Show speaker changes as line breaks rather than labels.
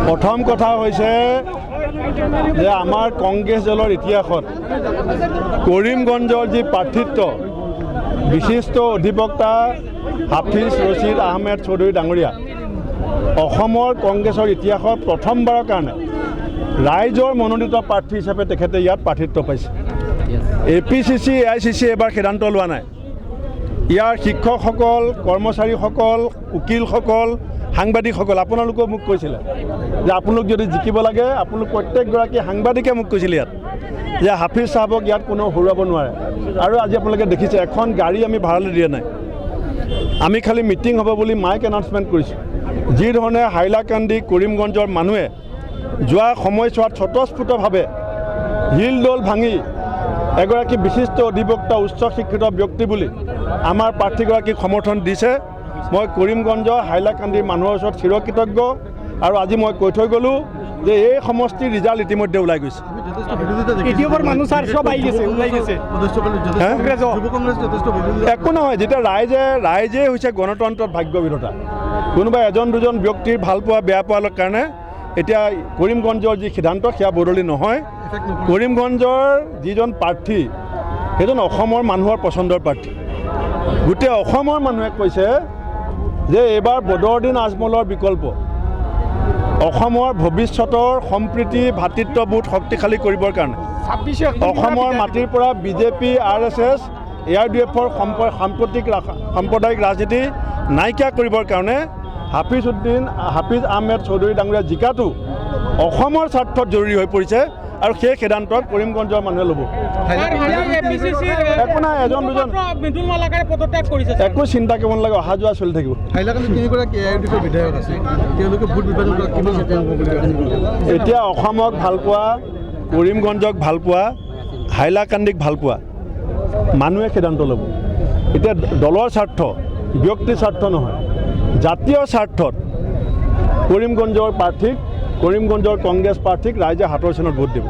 প্ৰথম কথা হৈছে যে আমাৰ কংগ্ৰেছ দলৰ ইতিহাসত কৰিমগঞ্জৰ যি প্ৰাৰ্থিত্ব বিশিষ্ট অধিবক্তা হাফিজ ৰছিদ আহমেদ চৌধুৰী ডাঙৰীয়া অসমৰ কংগ্ৰেছৰ ইতিহাসত প্ৰথমবাৰৰ কাৰণে ৰাইজৰ মনোনীত প্ৰাৰ্থী হিচাপে তেখেতে ইয়াত প্ৰাৰ্থিত্ব পাইছে। APCC AICC এবাৰ সিদ্ধান্ত লোৱা নাই। ইয়াৰ শিক্ষকসকল, কৰ্মচাৰীসকল, উকিলসকল, সাংবাদিকসকল আপোনালোকে মোক কৈছিলে যে আপোনালোক যদি জিকিব লাগে আপোনালোক প্ৰত্যেকগৰাকী সাংবাদিকে মোক কৈছিলে ইয়াত যে হাফিজ চাহাবক ইয়াত কোনো হৰুৱাব নোৱাৰে। আৰু আজি আপোনালোকে দেখিছে এখন গাড়ী আমি ভাড়ালৈ দিয়া নাই। আমি খালি মিটিং হ'ব বুলি মাইক এনাউন্সমেণ্ট কৰিছোঁ। যি ধৰণে হাইলাকান্দি কৰিমগঞ্জৰ মানুহে যোৱা সময়ছোৱাত স্বতঃস্ফূৰ্তভাৱে হিলদোল ভাঙি এগৰাকী বিশিষ্ট অধিবক্তা উচ্চ শিক্ষিত ব্যক্তি বুলি আমাৰ প্ৰাৰ্থীগৰাকীক সমৰ্থন দিছে। মই কৰিমগঞ্জ হাইলাকান্দিৰ মানুহৰ ওচৰত চিৰকৃতজ্ঞ। আৰু আজি মই কৈ থৈ গ'লোঁ যে এই সমষ্টিৰ ৰিজাল্ট ইতিমধ্যে ওলাই গৈছে। একো নহয়, যেতিয়া ৰাইজে হৈছে গণতন্ত্ৰত ভাগ্য বিধাতা। কোনোবা এজন দুজন ব্যক্তিৰ ভাল পোৱা বেয়া পোৱাৰ কাৰণে এতিয়া কৰিমগঞ্জৰ যি সিদ্ধান্ত সেয়া বদলি নহয়। কৰিমগঞ্জৰ যিজন প্ৰাৰ্থী সেইজন অসমৰ মানুহৰ পচন্দৰ প্ৰাৰ্থী। গোটেই অসমৰ মানুহে কৈছে যে এইবাৰ বদৰুদ্দিন আজমলৰ বিকল্প অসমৰ ভৱিষ্যতৰ সম্প্ৰীতি ভাতৃত্ববোধ শক্তিশালী কৰিবৰ কাৰণে অসমৰ মাটিৰ পৰা BJP RSS ARDFৰ সাম্প্ৰদায়িক ৰাজনীতি নাইকিয়া কৰিবৰ কাৰণে হাফিজ আহমেদ চৌধুৰী ডাঙৰীয়া জিকাটো অসমৰ স্বাৰ্থত জৰুৰী হৈ পৰিছে। আৰু সেই সিদ্ধান্ত কৰিমগঞ্জৰ মানুহে ল'ব। একো নাই, এজন দুজন একো চিন্তা কৰিব নালাগে, অহা যোৱা চলি থাকিব। এতিয়া অসমক ভাল পোৱা, কৰিমগঞ্জক ভাল পোৱা, হাইলাকান্দিক ভাল পোৱা মানুহে সিদ্ধান্ত ল'ব। এতিয়া দলৰ স্বাৰ্থ, ব্যক্তিৰ স্বাৰ্থ নহয়, জাতীয় স্বাৰ্থত কৰিমগঞ্জৰ কংগ্ৰেছ প্ৰাৰ্থীক ৰাইজে হাতৰ চিনত ভোট দিব।